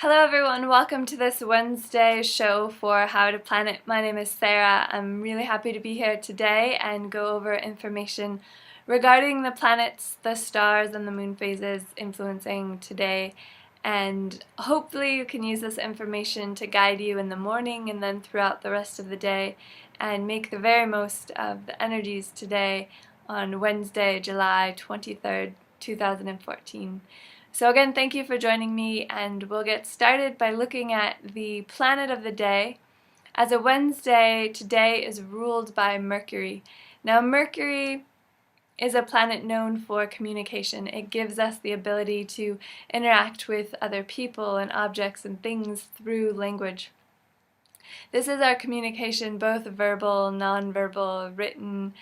Hello everyone, welcome to this Wednesday show for How to Planet. My name is Sarah. I'm really happy to be here today and go over information regarding the planets, the stars, and the moon phases influencing today. And hopefully you can use this information to guide you in the morning and then throughout the rest of the day and make the very most of the energies today on Wednesday, July 23rd, 2014. So again, thank you for joining me, and we'll get started by looking at the planet of the day. As a Wednesday, today is ruled by Mercury. Now, Mercury is a planet known for communication. It gives us the ability to interact with other people and objects and things through language. This is our communication, both verbal, non-verbal, written,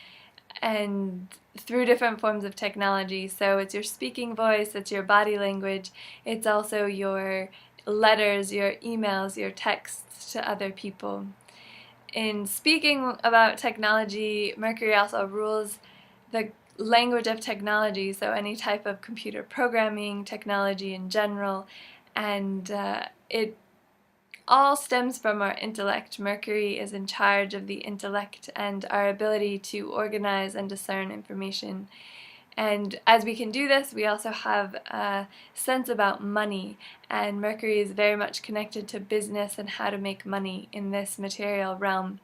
and through different forms of technology. So it's your speaking voice, it's your body language, it's also your letters, your emails, your texts to other people. In speaking about technology, Mercury also rules the language of technology, so any type of computer programming, technology in general, and it all stems from our intellect. Mercury is in charge of the intellect and our ability to organize and discern information. And as we can do this, we also have a sense about money, and Mercury is very much connected to business and how to make money in this material realm.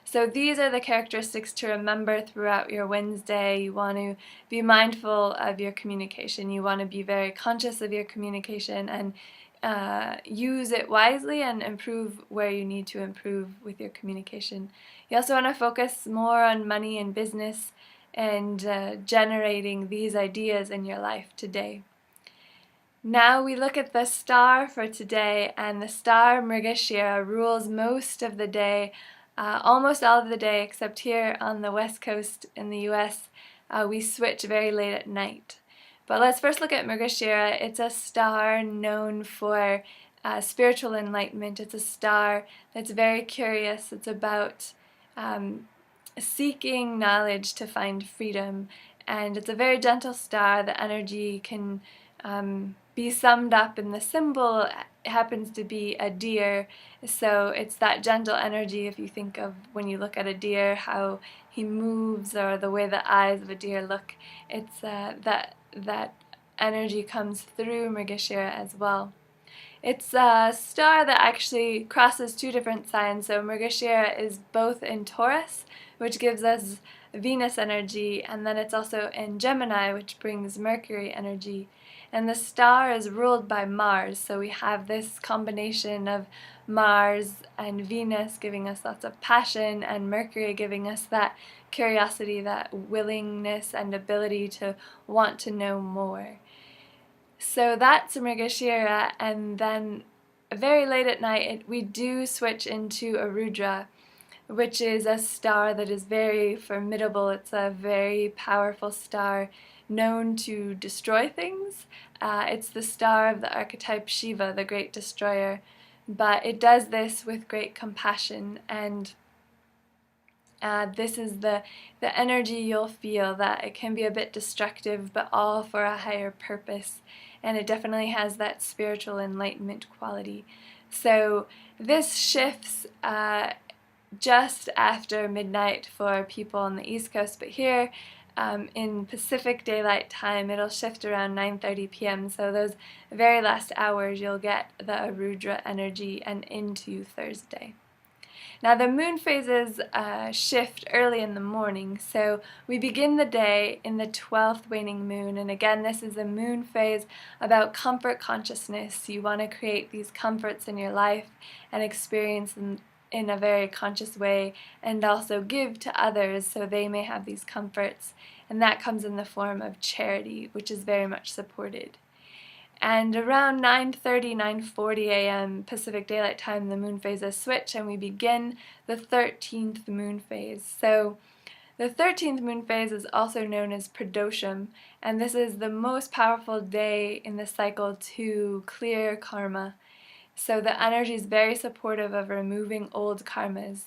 So these are the characteristics to remember throughout your Wednesday. You want to be mindful of your communication. You want to be very conscious of your communication and use it wisely and improve where you need to improve with your communication. You also want to focus more on money and business and generating these ideas in your life today. Now we look at the star for today, and the star Mrigashira rules most of the day, almost all of the day, except here on the west coast in the US, we switch very late at night. But let's first look at Mrigashira. It's a star known for spiritual enlightenment. It's a star that's very curious. It's about seeking knowledge to find freedom. And it's a very gentle star. The energy can be summed up in the symbol. It happens to be a deer. So it's that gentle energy. If you think of when you look at a deer, how he moves, or the way the eyes of a deer look, it's that energy comes through Mrigashira as well. It's a star that actually crosses two different signs. So Mrigashira is both in Taurus, which gives us Venus energy, and then it's also in Gemini, which brings Mercury energy. And the star is ruled by Mars, so we have this combination of Mars and Venus giving us lots of passion, and Mercury giving us that curiosity, that willingness and ability to want to know more. So that's Mrigashira, and then very late at night we do switch into Arudra, which is a star that is very formidable. It's a very powerful star known to destroy things. It's the star of the archetype Shiva, the great destroyer, but it does this with great compassion, and this is the energy you'll feel, that it can be a bit destructive, but all for a higher purpose, and it definitely has that spiritual enlightenment quality. So this shifts just after midnight for people on the East Coast, but here in Pacific Daylight Time it'll shift around 9:30 p.m. So those very last hours you'll get the Arudra energy and into Thursday. Now the moon phases shift early in the morning, so we begin the day in the 12th waning moon, and again this is a moon phase about comfort consciousness. You want to create these comforts in your life and experience them in a very conscious way, and also give to others so they may have these comforts, and that comes in the form of charity, which is very much supported. And around 9:30, 9:40 a.m. Pacific Daylight Time, the moon phases switch, and we begin the 13th moon phase. So the 13th moon phase is also known as Pradosham, and this is the most powerful day in the cycle to clear karma. So the energy is very supportive of removing old karmas.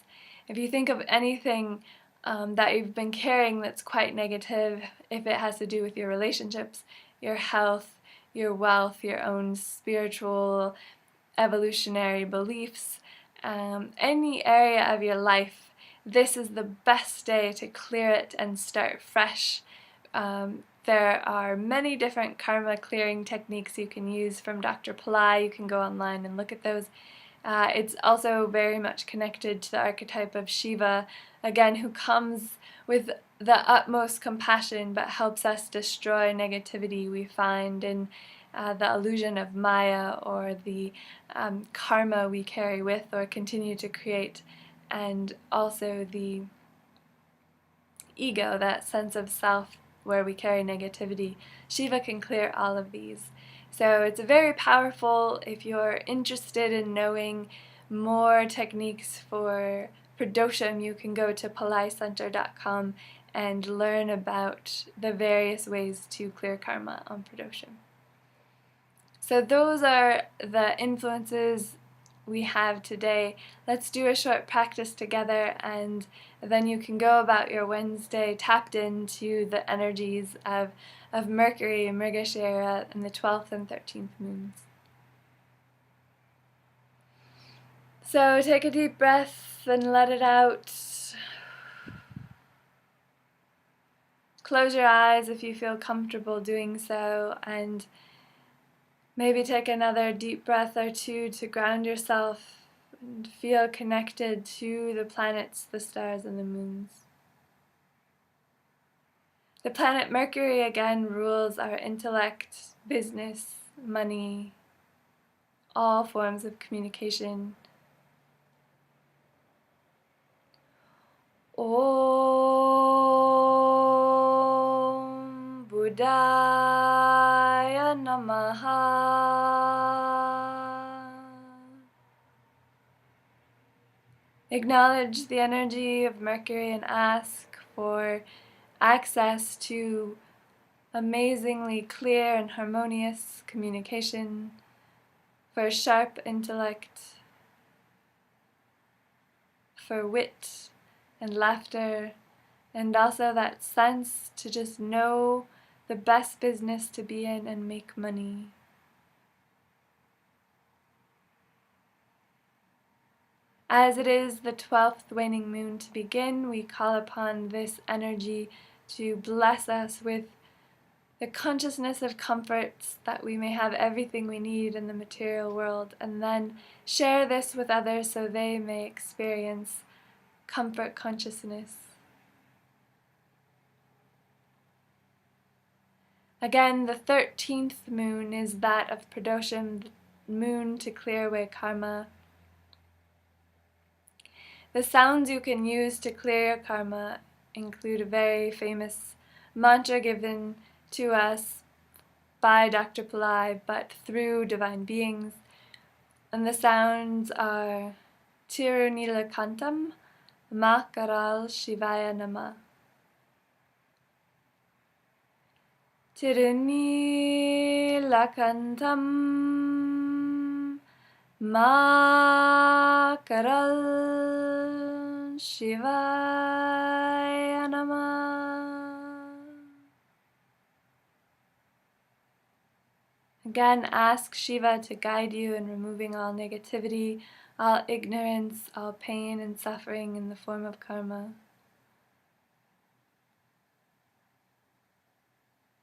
If you think of anything that you've been carrying that's quite negative, if it has to do with your relationships, your health, your wealth, your own spiritual evolutionary beliefs, any area of your life, this is the best day to clear it and start fresh. There are many different karma clearing techniques you can use from Dr. Pillai. You can go online and look at those. It's also very much connected to the archetype of Shiva, again, who comes with the utmost compassion but helps us destroy negativity we find in the illusion of Maya, or the karma we carry with or continue to create, and also the ego, that sense of self where we carry negativity. Shiva can clear all of these. So it's very powerful. If you're interested in knowing more techniques for pradosham, you can go to PillaiCenter.com and learn about the various ways to clear karma on pradosham. So those are the influences we have today. Let's do a short practice together, and then you can go about your Wednesday tapped into the energies of Mercury and Mrigashira in the 12th and 13th moons. So take a deep breath and let it out. Close your eyes if you feel comfortable doing so, and maybe take another deep breath or two to ground yourself and feel connected to the planets, the stars, and the moons. The planet Mercury again rules our intellect, business, money, all forms of communication. Om Buddhaya Namaha. Acknowledge the energy of Mercury and ask for access to amazingly clear and harmonious communication, for sharp intellect, for wit and laughter, and also that sense to just know the best business to be in and make money. As it is the 12th waning moon to begin, we call upon this energy to bless us with the consciousness of comforts, that we may have everything we need in the material world, and then share this with others so they may experience comfort consciousness. Again, the 13th moon is that of pradosham, the moon to clear away karma. The sounds you can use to clear your karma include a very famous mantra given to us by Dr. Pillai, but through divine beings. And the sounds are Tirunilakantam, Makaral Shivaya Nama. Tirunilakantam, Makaral Shivaya Nama. Again, ask Shiva to guide you in removing all negativity, all ignorance, all pain and suffering in the form of karma.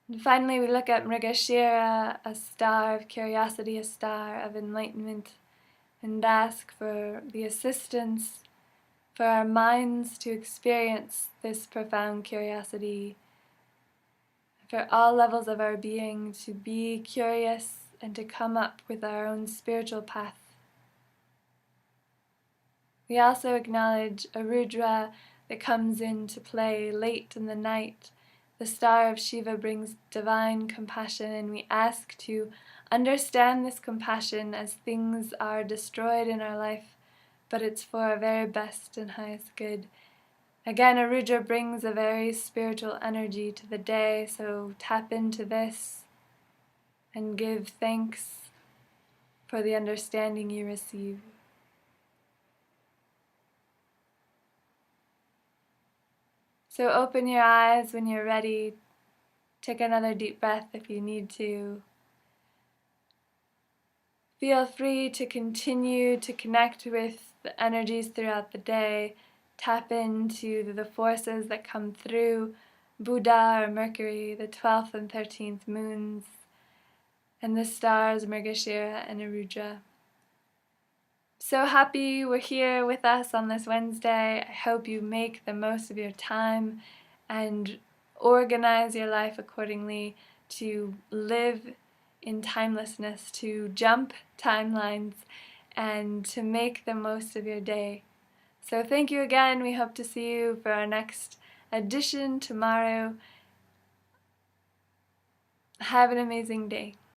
And finally, we look at Mrigashira, a star of curiosity, a star of enlightenment, and ask for the assistance for our minds to experience this profound curiosity, for all levels of our being to be curious and to come up with our own spiritual path. We also acknowledge a Rudra that comes into play late in the night. The star of Shiva brings divine compassion, and we ask to understand this compassion as things are destroyed in our life, but it's for our very best and highest good. Again, a Rudra brings a very spiritual energy to the day, so tap into this and give thanks for the understanding you receive. So open your eyes when you're ready. Take another deep breath if you need to. Feel free to continue to connect with the energies throughout the day, tap into the forces that come through Buddha or Mercury, the 12th and 13th moons, and the stars Mrigashira and Arudra. So happy you were here with us on this Wednesday. I hope you make the most of your time and organize your life accordingly to live in timelessness, to jump timelines, and to make the most of your day. So thank you again. We hope to see you for our next edition tomorrow. Have an amazing day.